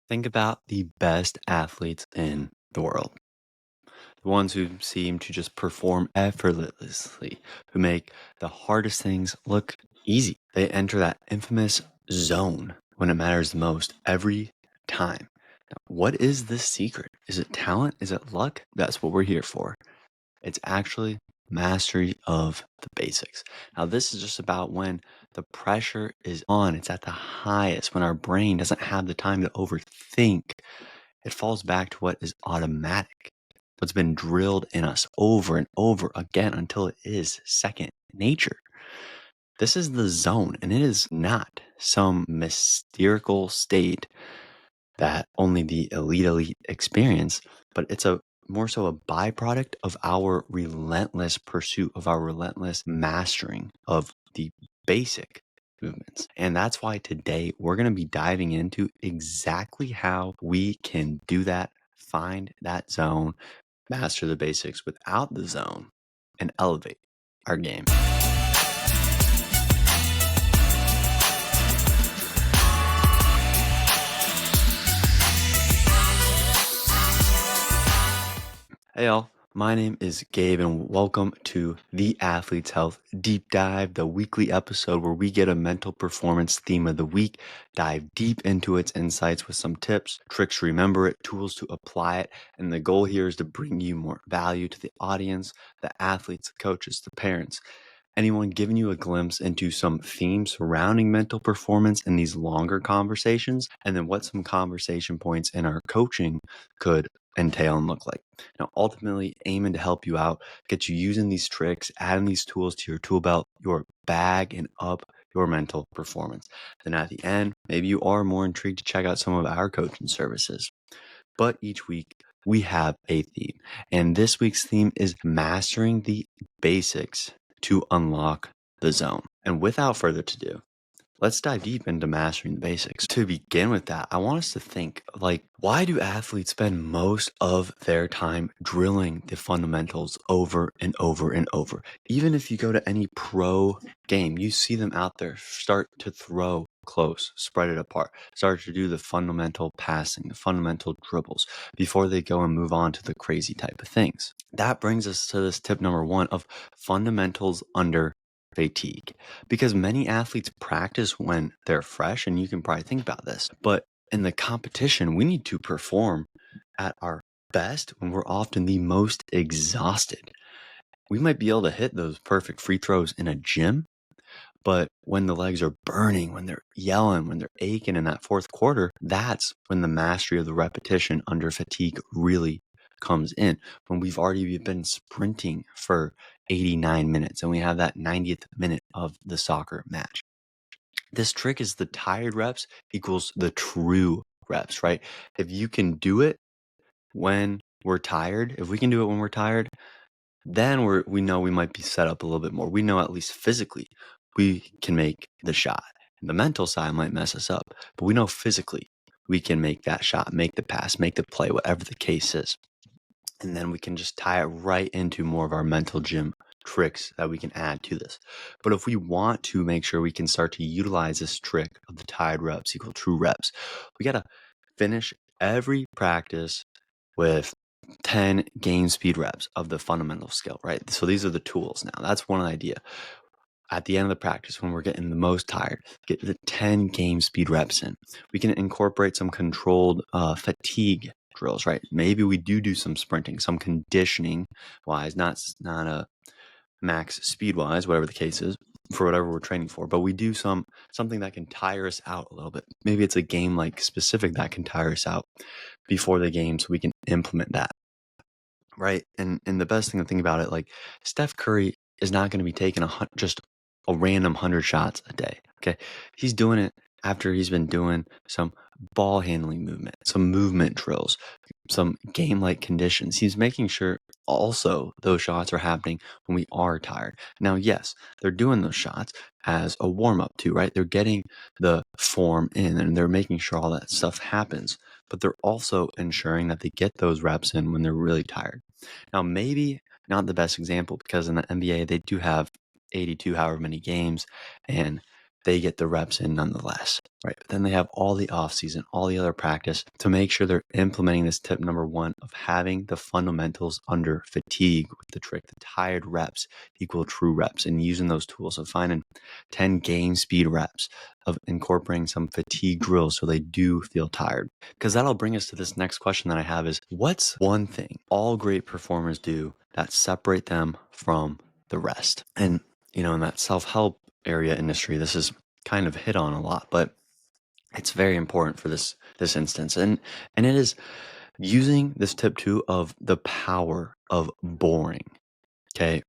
Think about the best athletes in the world, the ones who seem to just perform effortlessly, who make the hardest things look easy. They enter that infamous zone when it matters the most every time. Now, what is this secret? Is it talent? Is it luck? That's what we're here for. It's actually mastery of the basics. Now, this is just about when the pressure is on, it's at the highest, when our brain doesn't have the time to overthink. It falls back to what is automatic, what's been drilled in us over and over again until it is second nature. This is the zone, and it is not some mystical state that only the elite experience, but it's a more so a byproduct of our relentless pursuit, of our relentless mastering of the basic movements. And that's why today we're going to be diving into exactly how we can do that, find that zone, master the basics without the zone, and elevate our game. Hey, y'all. My name is Gabe, and welcome to the Athlete's Health Deep Dive, the weekly episode where we get a mental performance theme of the week, dive deep into its insights with some tips, tricks to remember it, tools to apply it. And the goal here is to bring you more value to the audience, the athletes, the coaches, the parents, anyone giving you a glimpse into some themes surrounding mental performance in these longer conversations, and then what some conversation points in our coaching could entail and look like. Now, ultimately, aiming to help you out, get you using these tricks, adding these tools to your tool belt, your bag, and up your mental performance. Then at the end, maybe you are more intrigued to check out some of our coaching services. But each week, we have a theme. And this week's theme is mastering the basics to unlock the zone. And without further ado, let's dive deep into mastering the basics. To begin with that, I want us to think like, why do athletes spend most of their time drilling the fundamentals over and over and over? Even if you go to any pro game, you see them out there start to throw close, spread it apart, start to do the fundamental passing, the fundamental dribbles before they go and move on to the crazy type of things. That brings us to this tip number one of fundamentals under fatigue, because many athletes practice when they're fresh, and you can probably think about this, but in the competition we need to perform at our best when we're often the most exhausted. We might be able to hit those perfect free throws in a gym, but when the legs are burning, when they're yelling, when they're aching in that fourth quarter, that's when the mastery of the repetition under fatigue really comes in. When we've already been sprinting for 89 minutes and we have that 90th minute of the soccer match. This trick is the tired reps equals the true reps, right? If you can do it when we're tired, if we can do it when we're tired, then we know we might be set up a little bit more. We know at least physically we can make the shot. And the mental side might mess us up, but we know physically we can make that shot, make the pass, make the play, whatever the case is. And then we can just tie it right into more of our mental gym tricks that we can add to this. But if we want to make sure we can start to utilize this trick of the tired reps equal true reps, we got to finish every practice with 10 game speed reps of the fundamental skill, right? So these are the tools now. That's one idea. At the end of the practice, when we're getting the most tired, get the 10 game speed reps in. We can incorporate some controlled fatigue drills, right? Maybe we do some sprinting, some conditioning wise, not a max speed wise, whatever the case is, for whatever we're training for, but we do something that can tire us out a little bit. Maybe it's a game like specific that can tire us out before the game, so we can implement that, right? And the best thing to think about it, like Steph Curry is not going to be taking just a random 100 shots a day. Okay, he's doing it after he's been doing some ball handling movement, some movement drills, some game-like conditions. He's making sure also those shots are happening when we are tired. Now, yes, they're doing those shots as a warm-up too, right? They're getting the form in and they're making sure all that stuff happens, but they're also ensuring that they get those reps in when they're really tired. Now, maybe not the best example, because in the NBA, they do have 82 however many games, and they get the reps in nonetheless, right? But then they have all the off season, all the other practice to make sure they're implementing this tip number one of having the fundamentals under fatigue with the trick, the tired reps equal true reps, and using those tools of finding 10 game speed reps of incorporating some fatigue drills so they do feel tired. Because that'll bring us to this next question that I have is, what's one thing all great performers do that separate them from the rest? And, in that self-help area industry, this is kind of hit on a lot, but it's very important for this instance. And it is using this tip two of the power of boring. Okay.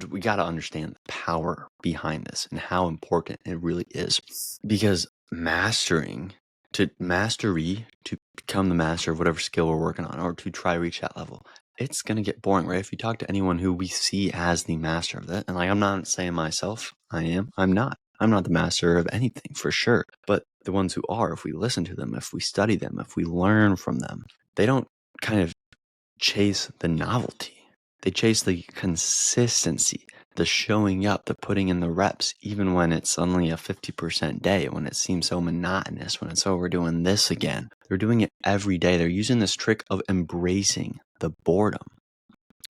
We got to understand the power behind this and how important it really is, because mastery to become the master of whatever skill we're working on, or to try to reach that level, it's going to get boring, right? If you talk to anyone who we see as the master of that, and I'm not saying myself, I'm not the master of anything for sure, but the ones who are, if we listen to them, if we study them, if we learn from them, they don't kind of chase the novelty. They chase the consistency, the showing up, the putting in the reps, even when it's only a 50% day, when it seems so monotonous, when it's, oh, we're doing this again. They're doing it every day. They're using this trick of embracing the boredom,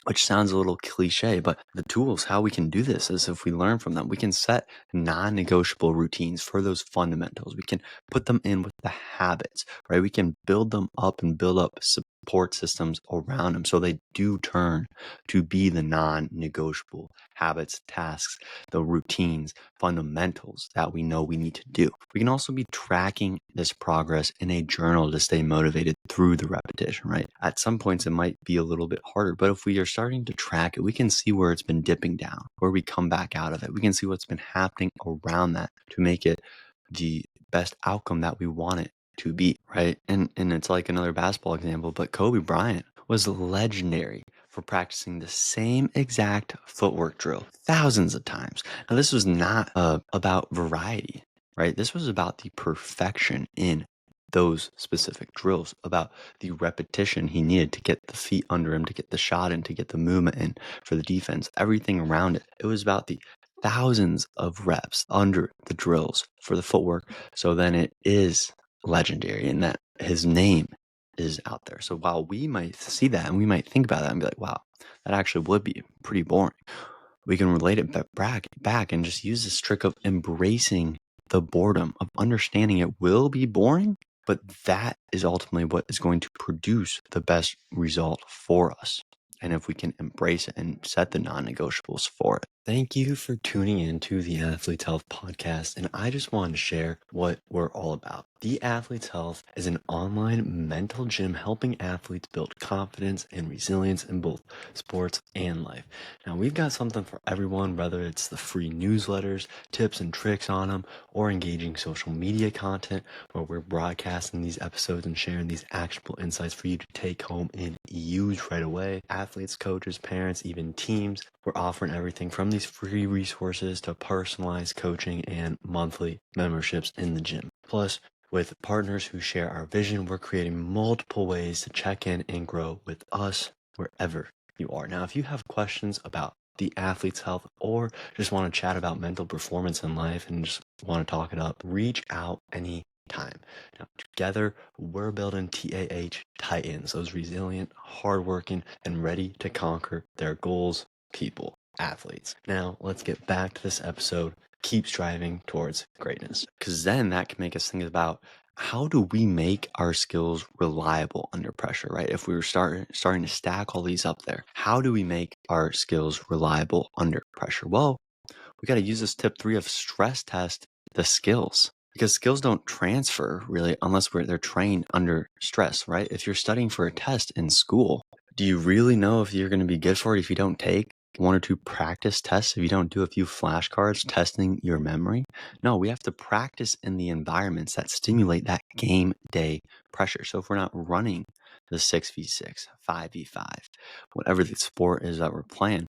which sounds a little cliche, but the tools, how we can do this is if we learn from them, we can set non-negotiable routines for those fundamentals. We can put them in with the habits, right? We can build them up and build up support systems around them so they do turn to be the non-negotiable habits, tasks, the routines, fundamentals that we know we need to do. We can also be tracking this progress in a journal to stay motivated through the repetition, right? At some points, it might be a little bit harder, but if we are starting to track it, we can see where it's been dipping down, where we come back out of it. We can see what's been happening around that to make it the best outcome that we want it to be, right? And it's like another basketball example, but Kobe Bryant was legendary for practicing the same exact footwork drill thousands of times. Now, this was not about variety, right? This was about the perfection in those specific drills, about the repetition he needed to get the feet under him, to get the shot in, to get the movement in for the defense, everything around it. It was about the thousands of reps under the drills for the footwork. So then it is legendary in that his name is out there. So while we might see that and we might think about that and be like, wow, that actually would be pretty boring, we can relate it back and just use this trick of embracing the boredom, of understanding it will be boring, but that is ultimately what is going to produce the best result for us. And if we can embrace it and set the non-negotiables for it. Thank you for tuning in to the Athlete's Health podcast. And I just wanted to share what we're all about. The Athlete's Health is an online mental gym helping athletes build confidence and resilience in both sports and life. Now, we've got something for everyone, whether it's the free newsletters, tips and tricks on them, or engaging social media content where we're broadcasting these episodes and sharing these actionable insights for you to take home and use right away. Athletes, coaches, parents, even teams, we're offering everything from these free resources to personalized coaching and monthly memberships in the gym. Plus, with partners who share our vision, we're creating multiple ways to check in and grow with us wherever you are. Now, if you have questions about the Athlete's Health or just want to chat about mental performance in life and just want to talk it up, reach out anytime. Now, together, we're building TAH Titans, those resilient, hardworking, and ready to conquer their goals people, athletes. Now, let's get back to this episode. Keep striving towards greatness, because then that can make us think about how do we make our skills reliable under pressure, right? If we were starting to stack all these up there, how do we make our skills reliable under pressure? Well, we got to use this tip 3 of stress test the skills, because skills don't transfer really unless they're trained under stress, right? If you're studying for a test in school, do you really know if you're going to be good for it if you don't take 1 or 2 practice tests, if you don't do a few flashcards testing your memory? No, we have to practice in the environments that stimulate that game day pressure. So if we're not running the 6v6, 5v5, whatever the sport is that we're playing,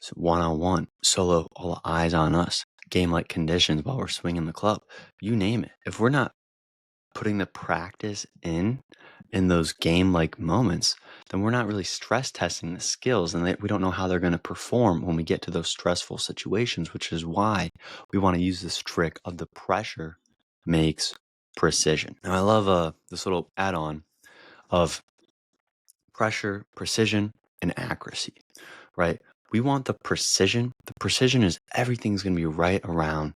so one-on-one, solo, all eyes on us, game-like conditions while we're swinging the club, you name it. If we're not putting the practice in those game-like moments, then we're not really stress testing the skills, and we don't know how they're going to perform when we get to those stressful situations, which is why we want to use this trick of the pressure makes precision. Now, I love this little add-on of pressure, precision, and accuracy, right? We want the precision. The precision is everything's going to be right around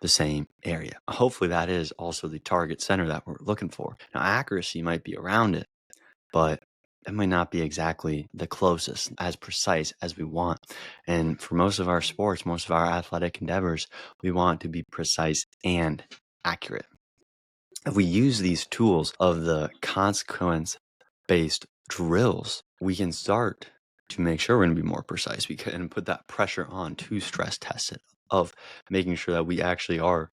the same area. Hopefully, that is also the target center that we're looking for. Now, accuracy might be around it, but it might not be exactly the closest, as precise as we want. And for most of our sports, most of our athletic endeavors, we want to be precise and accurate. If we use these tools of the consequence based drills, we can start to make sure we're going to be more precise. We can put that pressure on to stress test it, of making sure that we actually are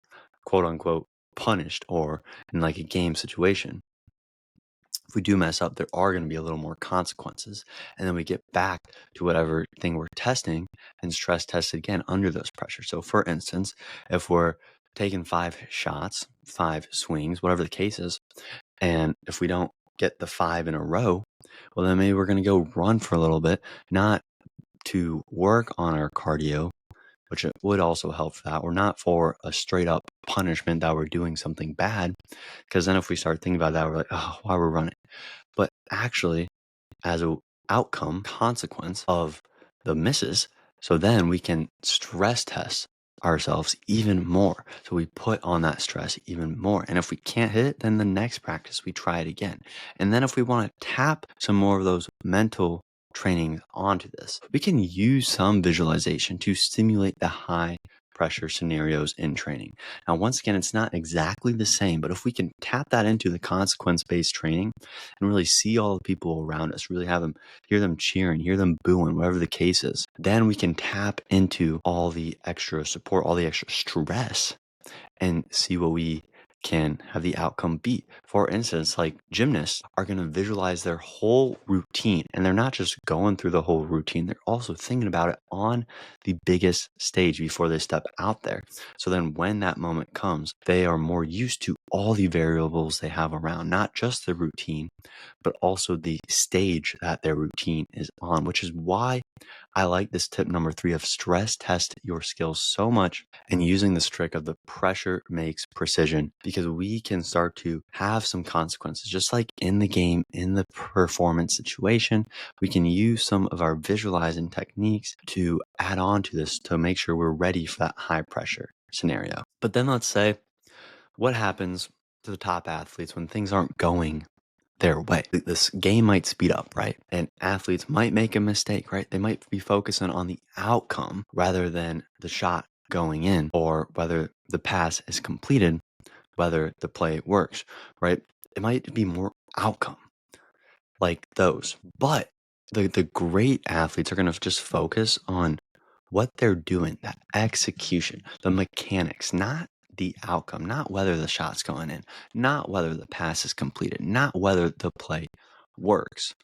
quote unquote punished, or in like a game situation. If we do mess up, there are going to be a little more consequences. And then we get back to whatever thing we're testing and stress test it again under those pressures. So, for instance, if we're taking 5 shots, 5 swings, whatever the case is, and if we don't get the 5 in a row, well, then maybe we're going to go run for a little bit, not to work on our cardio, which it would also help for that. We're not for a straight up punishment that we're doing something bad, because then if we start thinking about that, we're like, oh, why we're running? But actually, as a outcome, consequence of the misses, so then we can stress test ourselves even more. So we put on that stress even more. And if we can't hit it, then the next practice we try it again. And then if we want to tap some more of those mental trainings onto this, we can use some visualization to stimulate the high pressure scenarios in training. Now, once again, it's not exactly the same, but if we can tap that into the consequence based training and really see all the people around us, really have them, hear them cheering, hear them booing, whatever the case is, then we can tap into all the extra support, all the extra stress, and see what we can have the outcome be. For instance, like gymnasts are going to visualize their whole routine, and they're not just going through the whole routine, they're also thinking about it on the biggest stage before they step out there. So then when that moment comes, they are more used to all the variables they have around, not just the routine, but also the stage that their routine is on, which is why I like this tip number 3 of stress test your skills so much, and using this trick of the pressure makes precision, because we can start to have some consequences. Just like in the game, in the performance situation, we can use some of our visualizing techniques to add on to this to make sure we're ready for that high pressure scenario. But then let's say, what happens to the top athletes when things aren't going their way? This game might speed up, right? And athletes might make a mistake, right? They might be focusing on the outcome rather than the shot going in, or whether the pass is completed, whether the play works, right? It might be more outcome like those. But the great athletes are going to just focus on what they're doing, that execution, the mechanics, not the outcome, not whether the shot's going in, not whether the pass is completed, not whether the play works,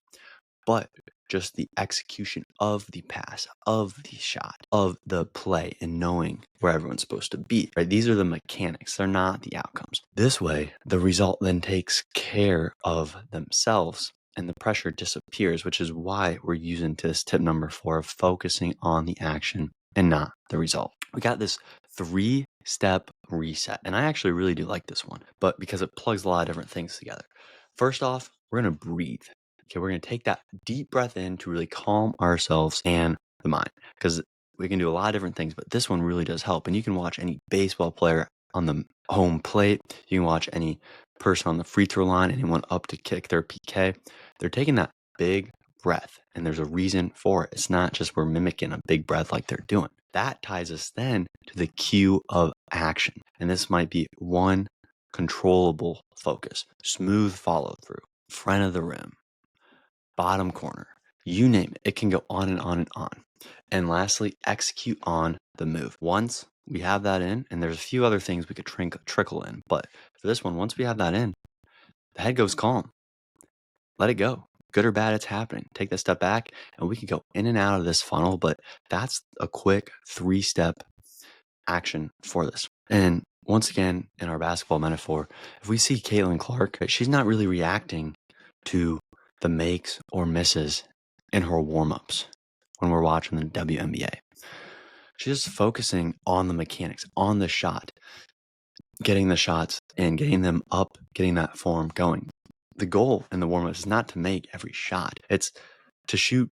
but just the execution of the pass, of the shot, of the play, and knowing where everyone's supposed to be, right? These are the mechanics. They're not the outcomes. This way, the result then takes care of themselves and the pressure disappears, which is why we're using this tip number 4 of focusing on the action and not the result. We got this 3-step reset, and I actually really do like this one, but because it plugs a lot of different things together. First off, we're going to breathe. Okay, we're going to take that deep breath in to really calm ourselves and the mind, because we can do a lot of different things, but this one really does help. And you can watch any baseball player on the home plate, you can watch any person on the free throw line, anyone up to kick their PK. They're taking that big breath, and there's a reason for it. It's not just we're mimicking a big breath like they're doing. That ties us then to the cue of action. And this might be one controllable focus, smooth follow through, front of the rim, bottom corner, you name it. It can go on and on and on. And lastly, execute on the move. Once we have that in, and there's a few other things we could trickle in, but for this one, once we have that in, the head goes calm. Let it go. Good or bad, it's happening. Take that step back, and we can go in and out of this funnel, but that's a quick 3-step action for this. And once again, in our basketball metaphor, if we see Caitlin Clark, she's not really reacting to the makes or misses in her warm-ups when we're watching the WNBA. She's just focusing on the mechanics, on the shot, getting the shots and getting them up, getting that form going. The goal in the warm-ups is not to make every shot. It's to shoot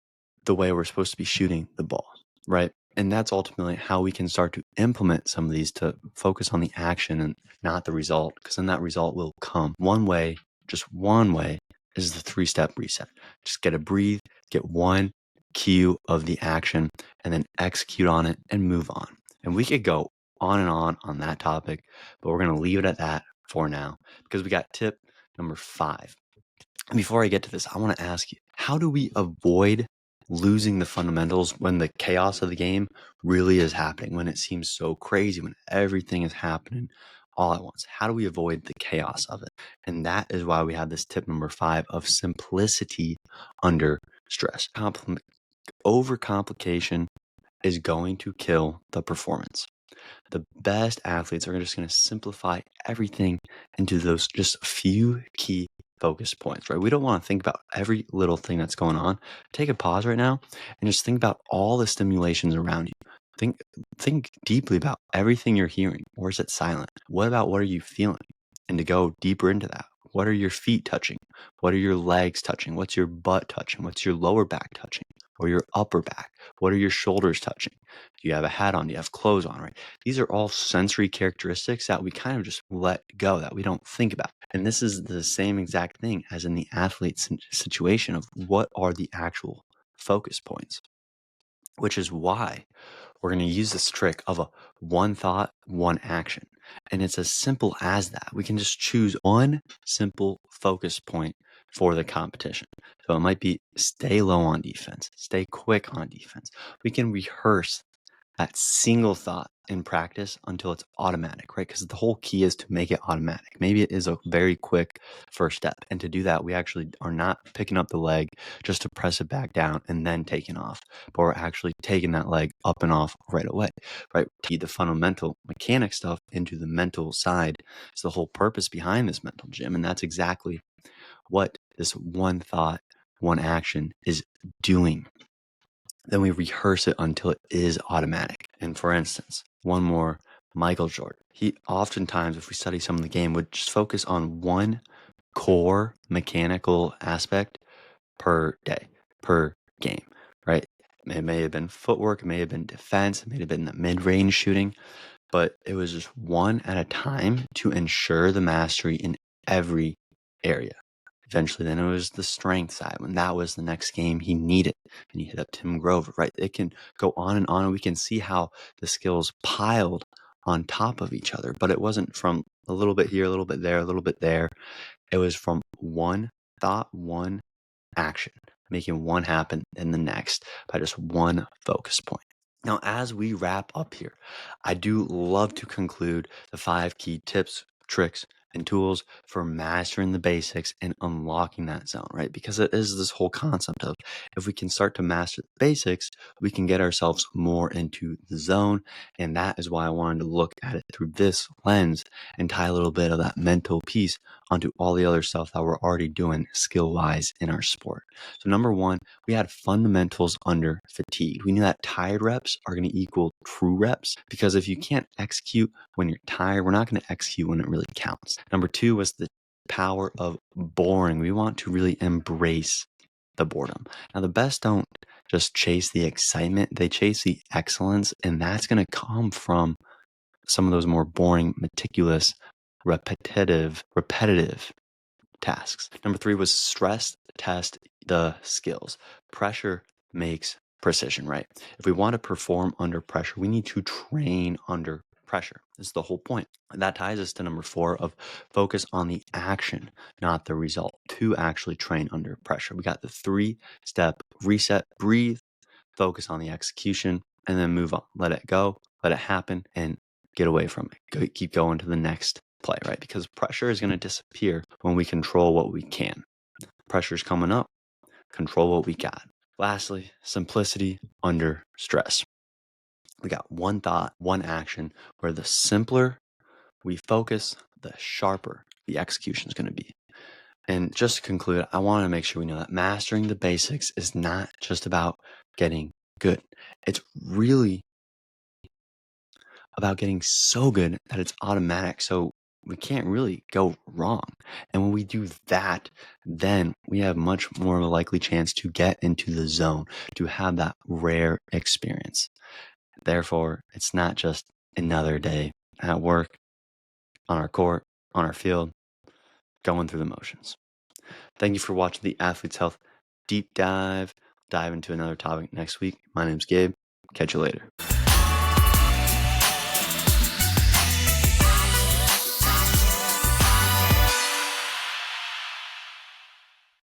the way we're supposed to be shooting the ball, right? And that's ultimately how we can start to implement some of these, to focus on the action and not the result, because then that result will come. One way, just one way, is the 3-step reset. Just get a breathe, get one cue of the action, and then execute on it and move on. And we could go on and on that topic, but we're going to leave it at that for now, because we got tip number 5. And before I get to this, I want to ask you, how do we avoid losing the fundamentals when the chaos of the game really is happening, when it seems so crazy, when everything is happening all at once? How do we avoid the chaos of it? And that is why we have this tip number 5 of simplicity under stress. Overcomplication is going to kill the performance. The best athletes are just going to simplify everything into those just few key focus points, right? We don't want to think about every little thing that's going on. Take a pause right now and just think about all the stimulations around you. Think deeply about everything you're hearing. Or is it silent? What are you feeling? And to go deeper into that, what are your feet touching? What are your legs touching? What's your butt touching? What's your lower back touching? Or your upper back? What are your shoulders touching? Do you have a hat on? Do you have clothes on, right? These are all sensory characteristics that we kind of just let go, that we don't think about. And this is the same exact thing as in the athlete situation of what are the actual focus points, which is why we're going to use this trick of a one thought, one action. And it's as simple as that. We can just choose one simple focus point for the competition. So it might be stay low on defense, stay quick on defense. We can rehearse that single thought in practice until it's automatic, right? Because the whole key is to make it automatic. Maybe it is a very quick first step. And to do that, we actually are not picking up the leg just to press it back down and then taking off, but we're actually taking that leg up and off right away, right? The fundamental mechanic stuff into the mental side is the whole purpose behind this mental gym. And that's exactly what this one thought, one action is doing. Then we rehearse it until it is automatic. And for instance, one more, Michael Jordan. He oftentimes, if we study some of the game, would just focus on one core mechanical aspect per day, per game, right? It may have been footwork, it may have been defense, it may have been the mid-range shooting, but it was just one at a time to ensure the mastery in every area. Eventually, then it was the strength side when that was the next game he needed, and he hit up Tim Grover, right? It can go on, and we can see how the skills piled on top of each other, but it wasn't from a little bit here, a little bit there, a little bit there. It was from one thought, one action, making one happen in the next by just one focus point. Now, as we wrap up here, I do love to conclude the 5 key tips, tricks, and tools for mastering the basics and unlocking that zone, right? Because it is this whole concept of if we can start to master the basics, we can get ourselves more into the zone. And that is why I wanted to look at it through this lens and tie a little bit of that mental piece onto all the other stuff that we're already doing skill-wise in our sport. So number 1, we had fundamentals under fatigue. We knew that tired reps are going to equal true reps, because if you can't execute when you're tired, we're not going to execute when it really counts. Number 2 was the power of boring. We want to really embrace the boredom. Now, the best don't just chase the excitement, they chase the excellence, and that's going to come from some of those more boring, meticulous, repetitive tasks. Number 3 was stress test the skills. Pressure makes precision, right? If we want to perform under pressure, we need to train under pressure. This is the whole point. That ties us to number 4 of focus on the action, not the result, to actually train under pressure. We got the 3-step reset, breathe, focus on the execution, and then move on. Let it go, let it happen, and get away from it. Keep going to the next play, right? Because pressure is going to disappear when we control what we can. Pressure's coming up, control what we got. Lastly, simplicity under stress. We got one thought, one action, where the simpler we focus, the sharper the execution is going to be. And just to conclude, I want to make sure we know that mastering the basics is not just about getting good. It's really about getting so good that it's automatic. So we can't really go wrong. And when we do that, then we have much more of a likely chance to get into the zone, to have that rare experience. Therefore, it's not just another day at work, on our court, on our field, going through the motions. Thank you for watching the Athlete's Health Deep Dive. Dive into another topic next week. My name's Gabe. Catch you later.